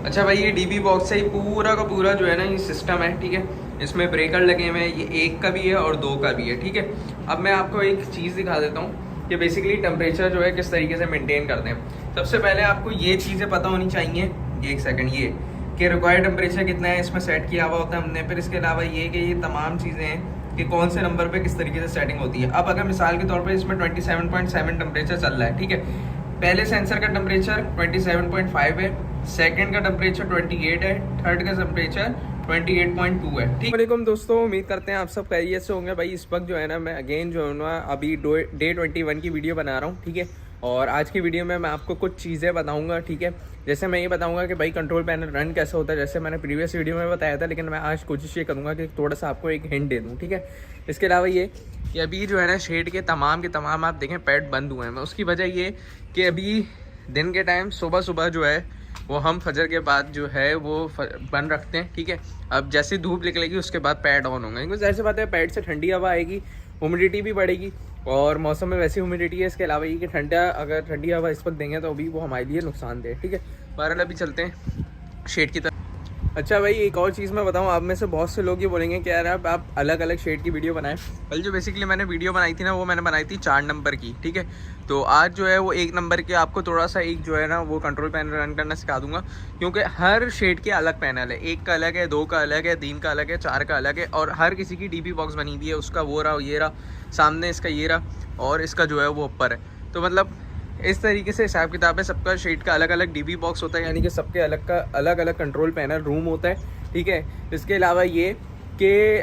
अच्छा भाई, ये डीबी बॉक्स से ही पूरा का पूरा जो है ना ये सिस्टम है, ठीक है। इसमें ब्रेकर लगे हुए हैं, ये एक का भी है और दो का भी है, ठीक है। अब मैं आपको एक चीज़ दिखा देता हूँ कि बेसिकली टेम्परेचर जो है किस तरीके से मेंटेन करते हैं। सबसे पहले आपको ये चीज़ें पता होनी चाहिए, एक सेकंड, ये कि रिक्वायर्ड टेम्परेचर कितना है इसमें सेट किया हुआ होता है हमने। फिर इसके अलावा ये कि ये तमाम चीज़ें हैं कि कौन से नंबर पे किस तरीके से सेटिंग होती है। अब अगर मिसाल के तौर पे इसमें 27.7 टेम्परेचर चल रहा है, ठीक है। पहले सेंसर का टेम्परेचर 27.5 है, सेकंड का टेम्परेचर 28 है, थर्ड का टेम्परेचर 28.2 है, ठीक। वालेकुम दोस्तों, उम्मीद करते हैं आप सब खैरियत से होंगे। भाई इस वक्त जो है ना मैं अगेन जो है ना अभी डे 21 की वीडियो बना रहा हूँ, ठीक है। और आज की वीडियो में मैं आपको कुछ चीज़ें बताऊंगा, ठीक है। जैसे मैं ये बताऊंगा कि भाई कंट्रोल पैनल रन कैसे होता है, जैसे मैंने प्रीवियस वीडियो में बताया था, लेकिन मैं आज कोशिश ये करूँगा कि थोड़ा सा आपको एक हिंट दे दूँ, ठीक है। इसके अलावा ये कि अभी जो है ना शेड के तमाम आप देखें पैड बंद हुए हैं। मैं उसकी वजह ये कि अभी दिन के टाइम सुबह जो है वो हम फजर के बाद जो है वो बंद रखते हैं, ठीक है। अब जैसे धूप निकलेगी उसके बाद पैड ऑन होंगे, क्योंकि जाहिर सी बात है पैड से ठंडी हवा आएगी, ह्यूमिडिटी भी बढ़ेगी और मौसम में वैसी ह्यूमिडिटी है। इसके अलावा ये कि अगर ठंडी हवा इस वक्त देंगे तो अभी वो हमारे लिए नुकसानदेह, ठीक है। बहरहाल अभी चलते हैं शेड की तरफ। अच्छा भाई, एक और चीज़ मैं बताऊं, आप में से बहुत से लोग ये बोलेंगे कि यार आप अलग अलग शेड की वीडियो बनाएं। कल जो बेसिकली मैंने वीडियो बनाई थी ना, वो मैंने बनाई थी 4 नंबर की, ठीक है। तो आज जो है वो 1 नंबर के आपको थोड़ा सा एक जो है ना वो कंट्रोल पैनल रन करना सिखा दूंगा, क्योंकि हर शेड के अलग पैनल है। 1 का अलग है, 2 का अलग है, 3 का अलग है, 4 का अलग है, और हर किसी की डीबी बॉक्स बनी हुई है। उसका वो रहा, ये रहा सामने, इसका ये रहा और इसका जो है वो ऊपर है। तो मतलब इस तरीके से हिसाब किताब है। सबका शेड का अलग अलग डीबी बॉक्स होता है, यानी कि सबके अलग अलग कंट्रोल पैनल रूम होता है, ठीक है। इसके अलावा ये कि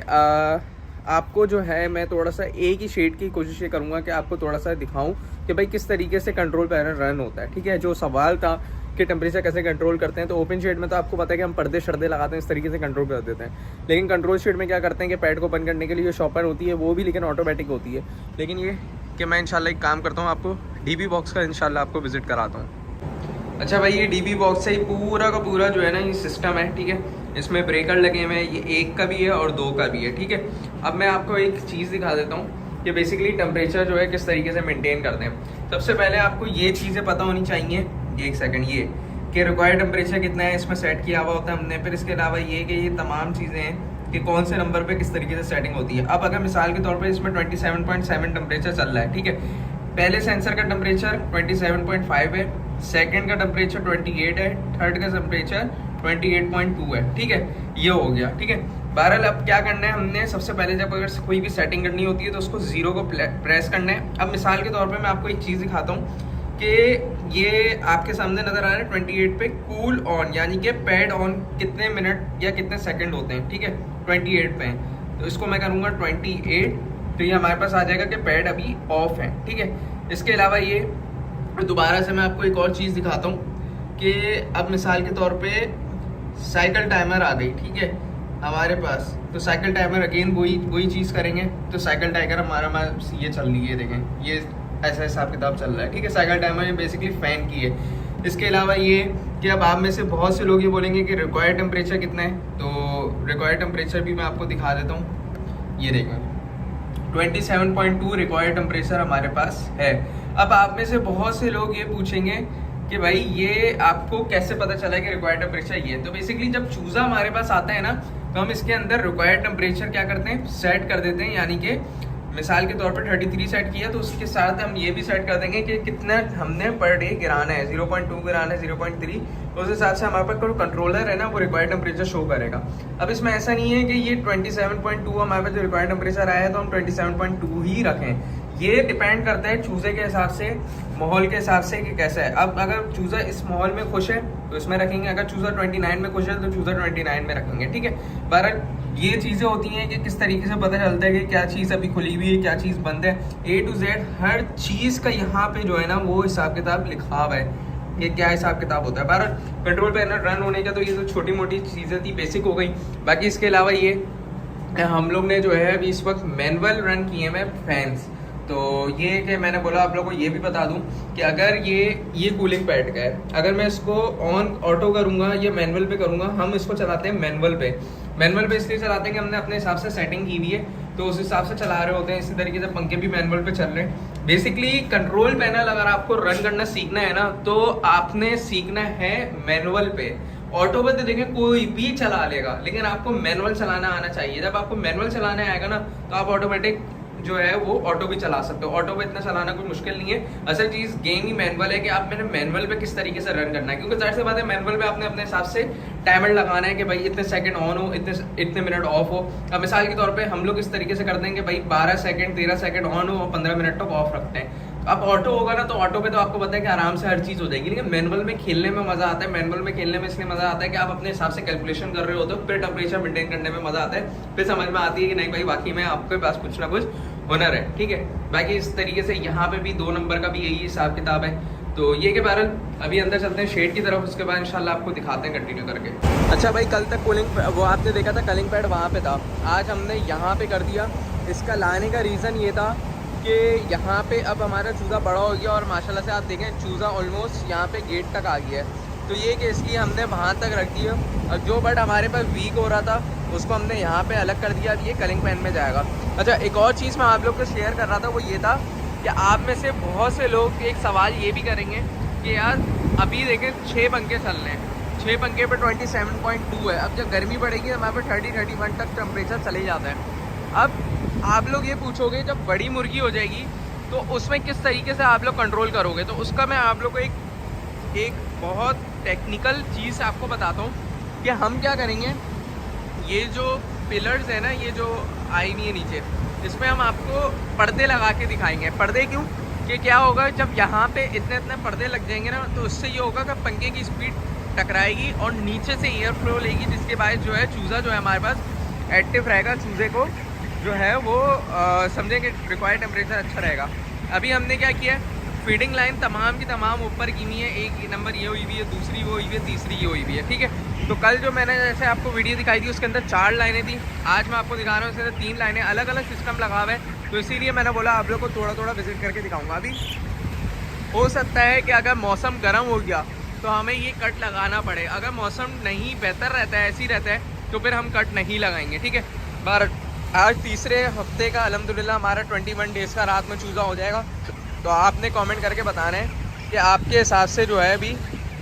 आपको जो है मैं थोड़ा सा एक ही शेड की कोशिश ये करूँगा कि आपको थोड़ा सा दिखाऊं कि भाई किस तरीके से कंट्रोल पैनल रन होता है, ठीक है। जो सवाल था कि टेम्परेचर कैसे कंट्रोल करते हैं, तो ओपन शेड में तो आपको पता है कि हम पर्दे शर्दे लगाते हैं, इस तरीके से कंट्रोल कर देते हैं। लेकिन कंट्रोल शेड में क्या करते हैं कि पैड को बंद करने के लिए जो शॉपर होती है वो भी लेकिन ऑटोमेटिक होती है। लेकिन ये कि मैं इंशाल्लाह एक काम करता हूँ, आपको डीबी बॉक्स का इंशाल्लाह आपको विजिट कराता हूँ। अच्छा भाई, ये डीबी बॉक्स से ही पूरा का पूरा जो है ना ये सिस्टम है, ठीक है। इसमें ब्रेकर लगे हुए हैं, ये 1 का भी है और 2 का भी है, ठीक है। अब मैं आपको एक चीज़ दिखा देता हूँ कि बेसिकली टेम्परेचर जो है किस तरीके से मेंटेन करते हैं। सबसे पहले आपको ये चीज़ें पता होनी चाहिए, एक सेकंड, ये कि रिक्वायर्ड टेम्परेचर कितना है इसमें सेट किया हुआ होता है हमने। फिर इसके अलावा ये कि ये तमाम चीज़ें हैं कि कौन से नंबर पे किस तरीके से सेटिंग होती है। अब अगर मिसाल के तौर पे इसमें 27.7 टेम्परेचर चल रहा है, ठीक है। पहले सेंसर का टेम्परेचर 27.5 है, सेकंड का टेम्परेचर 28 है, थर्ड का टेम्परेचर 28.2 है, ठीक है। ये हो गया, ठीक है। बहरहाल अब क्या करना है हमने, सबसे पहले जब अगर कोई भी सेटिंग करनी होती है तो उसको 0 को प्रेस करना है। अब मिसाल के तौर पे मैं आपको एक चीज़ दिखाता हूँ कि ये आपके सामने नज़र आ रहा है 28 पे कूल ऑन, यानी कि पैड ऑन कितने मिनट या कितने सेकंड होते हैं, ठीक है। 28 पे तो इसको मैं करूँगा 28, तो ये हमारे पास आ जाएगा कि पैड अभी ऑफ है, ठीक है। इसके अलावा ये दोबारा से मैं आपको एक और चीज़ दिखाता हूँ कि अब मिसाल के तौर पे साइकिल टाइमर आ गई, ठीक है हमारे पास। तो साइकिल टाइमर अगेन वही चीज़ करेंगे, तो साइकिल टाइमर हमारा ये चल रही है, देखें ये ऐसा हिसाब किताब चल रहा है, ठीक है। साइकिल टाइमर ये बेसिकली फ़ैन की है। इसके अलावा ये कि अब आप में से बहुत से लोग ये बोलेंगे कि रिक्वायर्ड टेम्परेचर कितना है, तो रिक्वायर्ड टेम्परेचर भी मैं आपको दिखा देता हूँ। ये देखें 27.2 रिक्वायर्ड टेम्परेचर हमारे पास है। अब आप में से बहुत से लोग ये पूछेंगे कि भाई ये आपको कैसे पता चला कि रिक्वायर्ड टेम्परेचर ये है। तो बेसिकली जब चूज़ा हमारे पास आता है ना, तो हम इसके अंदर रिक्वायर्ड टेम्परेचर क्या करते हैं, सेट कर देते हैं। यानी कि मिसाल के तौर पर 33 सेट किया, तो उसके साथ हम ये भी सेट कर देंगे कि कितना हमने पर डे गिराना है, 0.2 गिराना है, 0.3, तो उस हिसाब से हमारे पास कोई कंट्रोलर है ना वो रिक्वायर्ड टेम्परेचर शो करेगा। अब इसमें ऐसा नहीं है कि ये 27.2 हमारे पास जो रिक्वायर्ड टेम्परेचर आया है तो हम 27.2 ही रखें। ये डिपेंड करता है चूज़े के हिसाब से, माहौल के हिसाब से कि कैसा है। अब अगर चूज़ा इस माहौल में खुश है तो इसमें रखेंगे, अगर चूज़ा 29 में खुश है तो चूज़ा 29 में रखेंगे, ठीक है। बहरहाल ये चीज़ें होती हैं कि किस तरीके से पता चलता है कि क्या चीज़ अभी खुली हुई है, क्या चीज़ बंद है। A to Z हर चीज़ का यहाँ पे जो है ना वो हिसाब किताब लिखा हुआ है, ये क्या हिसाब किताब होता है। बहरहाल कंट्रोल पैनल रन होने का तो ये तो छोटी मोटी चीज़ें थी, बेसिक हो गई। बाकी इसके अलावा ये हम लोग ने जो है अभी इस वक्त मैनुअल रन किए हैं फैंस। तो ये कि मैंने बोला आप लोगों को ये भी बता दूं कि अगर ये कूलिंग पैड का है, अगर मैं इसको ऑन ऑटो करूंगा या मैनुअल पे करूंगा, हम इसको चलाते हैं मैनुअल पे इसलिए चलाते हैं कि हमने अपने हिसाब से सेटिंग की हुई है, तो उस हिसाब से चला रहे होते हैं। इसी तरीके से पंखे भी मैनुअल पे चल रहे हैं। बेसिकली कंट्रोल पैनल अगर आपको रन करना सीखना है ना, तो आपने सीखना है मैनुअल पे। ऑटो पे तो देखें कोई भी चला लेगा, लेकिन आपको मैनुअल चलाना आना चाहिए। जब आपको मैनुअल चलाना आएगा ना तो आप ऑटोमेटिक जो है वो ऑटो भी चला सकते हो। ऑटो पे इतना चलाना कोई मुश्किल नहीं है। असल चीज़ गेम ही मैनुअल है कि आप मैंने मैनुअल पे किस तरीके से रन करना है, क्योंकि जाहिर सी बात है मैनुअल पे आपने अपने हिसाब से टाइमर लगाना है कि भाई इतने सेकंड ऑन हो, इतने मिनट ऑफ हो। अब मिसाल के तौर पे हम लोग इस तरीके से कर देंगे भाई 12 सेकंड 13 सेकंड ऑन हो और 15 मिनट तक ऑफ रखते हैं। अब ऑटो होगा ना तो ऑटो पे तो आपको पता है कि आराम से हर चीज़ हो जाएगी, लेकिन मैनुअल में खेलने में मज़ा आता है। मैनुअल में खेलने में इसलिए मज़ा आता है कि आप अपने हिसाब से कैलकुलेशन कर रहे होते हो, फिर टेम्परेचर मेंटेन करने में मज़ा आता है, फिर समझ में आती है कि नहीं भाई वाकई में आपके पास कुछ ना कुछ हुनर है, ठीक है। बाकी इस तरीके से यहाँ पे भी 2 नंबर का भी यही हिसाब किताब है। तो ये के बहरहाल अभी अंदर चलते हैं शेड की तरफ, उसके बाद इंशाल्लाह आपको दिखाते हैं कंटिन्यू करके। अच्छा भाई, कल तक कूलिंग वो आपने देखा था कलिंग पैड वहाँ पे था, आज हमने यहाँ पे कर दिया। इसका लाने का रीज़न ये था कि यहाँ पे अब हमारा चूज़ा बड़ा हो गया और माशाल्लाह से आप देखें चूज़ा ऑलमोस्ट यहाँ पे गेट तक आ गया है। तो ये कि इसलिए हमने वहाँ तक रख दिया। अब जो बर्ड हमारे पास वीक हो रहा था उसको हमने यहाँ पे अलग कर दिया, अब ये कलिंग पैन में जाएगा। अच्छा, एक और चीज़ मैं आप लोग को शेयर कर रहा था, वो ये था कि आप में से बहुत से लोग एक सवाल ये भी करेंगे कि यार अभी देखें 6 पंखे चल रहे हैं, 6 पंखे पे 27.2 है। अब जब गर्मी बढ़ेगी हमारे पे 30-31 तक टेम्परेचर चले जाता है। अब आप लोग ये पूछोगे जब बड़ी मुर्गी हो जाएगी तो उसमें किस तरीके से आप लोग कंट्रोल करोगे, तो उसका मैं आप लोग को एक बहुत टेक्निकल चीज़ आपको बताता हूँ कि हम क्या करेंगे। ये जो पिलर्स है ना, ये जो आई नहीं है नीचे, इसमें हम आपको पर्दे लगा के दिखाएंगे। पर्दे क्यों? कि क्या होगा जब यहाँ पे इतने पर्दे लग जाएंगे ना तो उससे ये होगा कि पंखे की स्पीड टकराएगी और नीचे से एयर फ्लो लेगी, जिसके बाद जो है चूज़ा जो है हमारे पास एक्टिव रहेगा। चूज़े को जो है वो समझें कि रिक्वायर्ड टेम्परेचर अच्छा रहेगा। अभी हमने क्या किया है, फीडिंग लाइन तमाम की तमाम ऊपर की हुई है। एक नंबर ये हुई हुई है, दूसरी वो हुई हुई है, तीसरी ये हुई हुई है, ठीक है। तो कल जो मैंने जैसे आपको वीडियो दिखाई थी उसके अंदर 4 लाइनें थी, आज मैं आपको दिखा रहा हूँ उसके अंदर 3 लाइनें, अलग अलग सिस्टम लगा हुआ है। तो इसीलिए मैंने बोला आप लोग को थोड़ा थोड़ा विजिट करके दिखाऊँगा। अभी हो सकता है कि अगर मौसम गर्म हो गया तो हमें ये कट लगाना पड़े, अगर मौसम नहीं बेहतर रहता है, ऐसे ही रहता है, तो फिर हम कट नहीं लगाएंगे, ठीक है। बार आज तीसरे हफ्ते का अल्हम्दुलिल्लाह हमारा 21 डेज़ का रात में चूज़ा हो जाएगा। तो आपने कमेंट करके बताना है कि आपके हिसाब से जो है अभी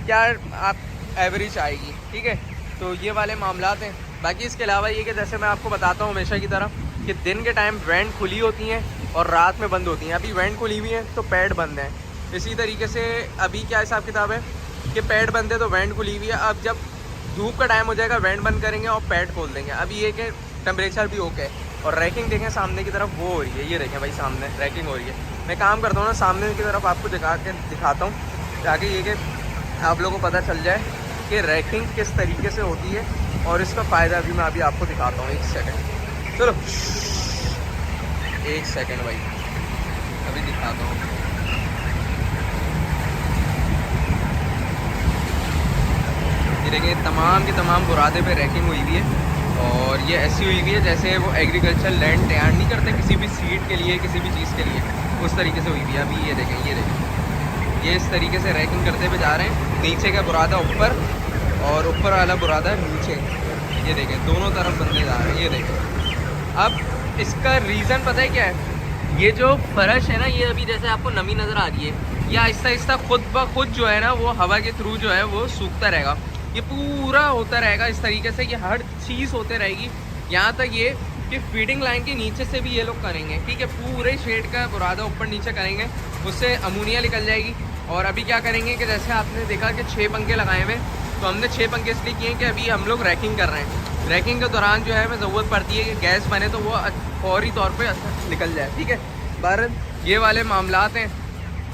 क्या आप एवरेज आएगी, ठीक है। तो ये वाले मामलात हैं। बाकी इसके अलावा ये कि जैसे मैं आपको बताता हूँ हमेशा की तरह कि दिन के टाइम वेंट खुली होती हैं और रात में बंद होती हैं। अभी वेंट खुली हुई है तो पैड बंद है। इसी तरीके से अभी क्या हिसाब किताब है कि पैड बंद है तो वेंट खुली हुई है। अब जब धूप का टाइम हो जाएगा वेंट बंद करेंगे और पैड खोल देंगे। अभी ये कि टेम्परेचर भी ओके है और रैकिंग देखें सामने की तरफ वो हो रही है, ये देखें भाई सामने रैकिंग हो रही है। मैं काम करता हूँ ना सामने की तरफ आपको दिखाता हूँ ताकि ये कि आप लोगों को पता चल जाए कि रैकिंग किस तरीके से होती है और इसका फ़ायदा भी मैं अभी आपको दिखाता हूँ। 1 सेकंड, चलो 1 सेकंड भाई अभी दिखाता हूँ। ये देखिए तमाम की तमाम बुरादे पे रैकिंग हुई हुई है और ये ऐसी हुई हुई है जैसे वो एग्रीकल्चर लैंड तैयार नहीं करते किसी भी सीड के लिए, किसी भी चीज़ के लिए, उस तरीके से हुई हुई है। अभी ये देखें ये इस तरीके से रैकिंग करते हुए जा रहे हैं। नीचे का बुरादा ऊपर और ऊपर वाला बुरादा नीचे, ये देखें दोनों तरफ बनते जा रहे हैं। ये देखें अब इसका रीज़न पता है क्या है, ये जो फर्श है ना ये अभी जैसे आपको नमी नज़र आ रही है, या आहिस्ता आहिस्ता खुद ब खुद जो है ना वो हवा के थ्रू जो है वो सूखता रहेगा। ये पूरा होता रहेगा इस तरीके से, ये हर चीज़ होते रहेगी यहाँ तक ये कि फीडिंग लाइन के नीचे से भी ये लोग करेंगे, ठीक है। पूरे शेड का बुरादा ऊपर नीचे करेंगे, उससे अमोनिया निकल जाएगी। और अभी क्या करेंगे कि जैसे आपने देखा कि 6 पंखे लगाए हुए, तो हमने 6 पंखे इसलिए किए कि अभी हम लोग रैकिंग कर रहे हैं। रैकिंग के दौरान जो है हमें ज़रूरत पड़ती है कि गैस बने तो वो फौरी तौर पर निकल जाए, ठीक है। बहरहाल ये वाले मामलात हैं।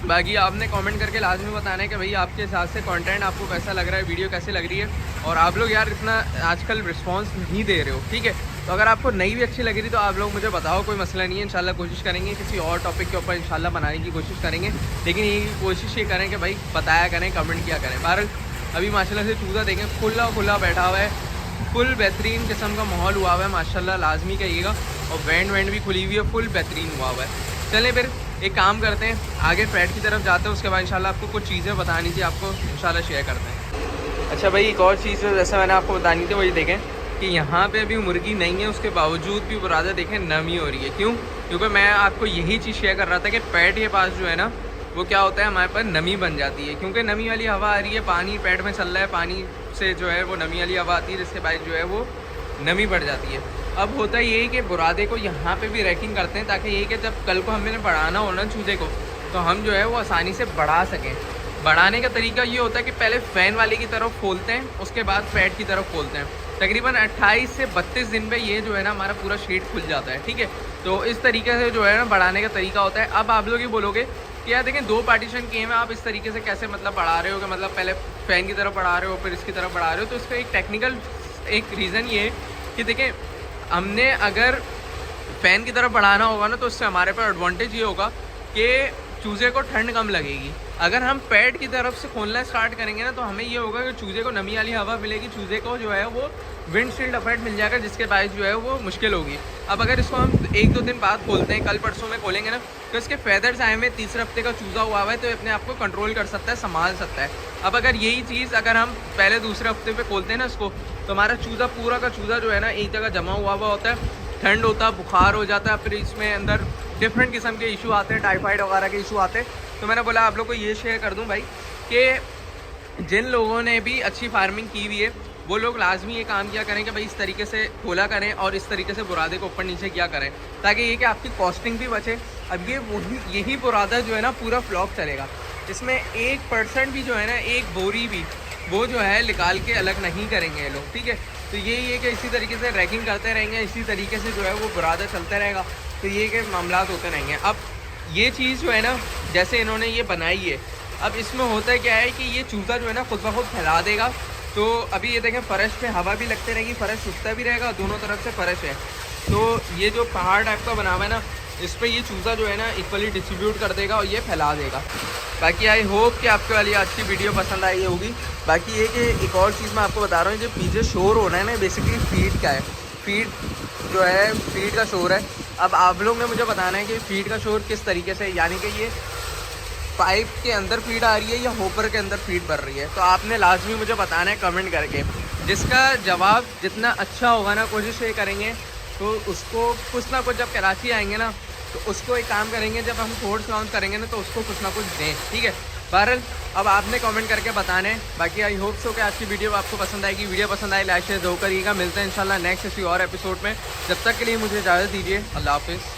बाकी आपने कमेंट करके लाजमी बताना है कि भाई आपके हिसाब से कंटेंट आपको कैसा लग रहा है, वीडियो कैसी लग रही है। और आप लोग यार इतना आजकल रिस्पांस नहीं दे रहे हो, ठीक है। तो अगर आपको नई भी अच्छी लग रही तो आप लोग मुझे बताओ, कोई मसला नहीं है। इंशाल्लाह कोशिश करेंगे किसी और टॉपिक के ऊपर इंशाल्लाह बनाने की कोशिश करेंगे, लेकिन ये कोशिश ये करें कि भाई बताया करें, कमेंट किया करें। बहरहाल अभी माशाल्लाह से चूज़ा देखें खुला खुला बैठा हुआ है, फुल बेहतरीन किस्म का माहौल हुआ हुआ है माशाल्लाह, लाजमी कहिएगा। और वेंट भी खुली हुई है, फुल बेहतरीन हुआ हुआ है। चलें फिर एक काम करते हैं, आगे पैड की तरफ जाते हैं, उसके बाद इंशाल्लाह आपको कुछ चीज़ें बतानी थी, आपको इंशाल्लाह शेयर करते हैं। अच्छा भाई एक और चीज़ जैसे मैंने आपको बतानी थी वो ये देखें कि यहाँ पे अभी मुर्गी नहीं है, उसके बावजूद भी बुरादा देखें नमी हो रही है। क्यों? क्योंकि मैं आपको यही चीज़ शेयर कर रहा था कि पैड के पास जो है ना वो क्या होता है, हमारे पास नमी बन जाती है, क्योंकि नमी वाली हवा आ रही है, पानी पेट में चल रहा है, पानी से जो है वो नमी वाली हवा आती है, जिसके बाद जो है वो नमी बढ़ जाती है। अब होता ये है कि बुरादे को यहाँ पे भी रैकिंग करते हैं, ताकि ये कि जब कल को हमें बढ़ाना हो ना चूजे को, तो हम जो है वो आसानी से बढ़ा सकें। बढ़ाने का तरीका ये होता है कि पहले फ़ैन वाले की तरफ खोलते हैं, उसके बाद पैड की तरफ खोलते हैं। तकरीबन 28 से 32 दिन पे ये जो है ना हमारा पूरा शीट खुल जाता है, ठीक है। तो इस तरीके से जो है ना बढ़ाने का तरीका होता है। अब आप लोग ये बोलोगे कि यार देखें 2 पार्टीशन किए हैं, आप इस तरीके से कैसे मतलब बढ़ा रहे हो, कि मतलब पहले फ़ैन की तरफ बढ़ा रहे हो फिर इसकी तरफ बढ़ा रहे हो। तो इसका एक टेक्निकल एक रीज़न ये है कि देखें, हमने अगर फ़ैन की तरफ बढ़ाना होगा ना, तो उससे हमारे पास एडवांटेज ये होगा कि चूज़े को ठंड कम लगेगी। अगर हम पैड की तरफ से खोलना स्टार्ट करेंगे ना, तो हमें ये होगा कि चूज़े को नमी वाली हवा मिलेगी, चूज़े को जो है वो विंडशील्ड इफेक्ट मिल जाएगा, जिसके बायस जो है वो मुश्किल होगी। अब अगर इसको हम 1-2 दिन बाद खोलते हैं, कल परसों में खोलेंगे ना, तो इसके फैदर्स आए में 3 हफ्ते का चूज़ा हुआ है, तो अपने आप को कंट्रोल कर सकता है, संभाल सकता है। अब अगर यही चीज़ अगर हम पहले दूसरे हफ्ते पे खोलते हैं ना इसको, तो हमारा चूज़ा पूरा का चूज़ा जो है ना एक जगह जमा हुआ होता है, ठंड होता है, बुखार हो जाता है, फिर इसमें अंदर डिफरेंट किस्म के इशू आते हैं, टाइफाइड वगैरह के इशू आते हैं। तो मैंने बोला आप लोग को ये शेयर कर दूं भाई कि जिन लोगों ने भी अच्छी फार्मिंग की हुई है वो लोग लाजमी ये काम किया करें कि भाई इस तरीके से खोला करें और इस तरीके से बुरादे को ऊपर नीचे किया करें, ताकि ये कि आपकी कॉस्टिंग भी बचे। अब ये यही बुरादा जो है ना पूरा फ्लॉक चलेगा, इसमें 1% भी जो है ना, एक बोरी भी वो जो है निकाल के अलग नहीं करेंगे ये लोग, ठीक है। तो यही है कि इसी तरीके से रैकिंग करते रहेंगे, इसी तरीके से जो है वो बुरादा चलता रहेगा, तो ये कि मामला होते रहेंगे। अब ये चीज़ जो है ना, जैसे इन्होंने ये बनाई है, अब इसमें होता क्या है कि ये चूज़ा जो है ना खुद ब खुद फैला देगा। तो अभी ये देखें फर्श पे हवा भी लगते रहेगी, फर्श उठता भी रहेगा, दोनों तरफ से फर्श है। तो ये जो पहाड़ टाइप का बना हुआ है ना, इस पर ये चूज़ा जो है ना इक्वली डिस्ट्रीब्यूट कर देगा और ये फैला देगा। बाकी आई होप कि आपके वाली आज की वीडियो पसंद आई होगी। बाकी ये कि एक और चीज़ मैं आपको बता रहा हूँ, जो पीछे शोर हो रहा है ना, बेसिकली फीड का है। फीड जो है, फीड का शोर है। अब आप लोग ने मुझे बताना है कि फीड का शोर किस तरीके से, यानी कि ये पाइप के अंदर फीड आ रही है या होपर के अंदर फीड भर रही है। तो आपने लाजमी मुझे बताना है कमेंट करके, जिसका जवाब जितना अच्छा होगा ना, कोशिश ये करेंगे तो उसको कुछ ना कुछ, जब कराची आएंगे ना तो उसको एक काम करेंगे, जब हम कोर्स लॉन्च करेंगे ना तो उसको कुछ ना कुछ दें, ठीक है। बहरहाल अब आपने कमेंट करके बताना है। बाकी आई होप सो कि आज की वीडियो आपको पसंद आएगी। वीडियो पसंद आए लाइक शेयर जरूर करिएगा। मिलते हैं इंशाल्लाह नेक्स्ट किसी और एपिसोड में। जब तक के लिए मुझे इजाज़त दीजिए। अल्लाह हाफिज़।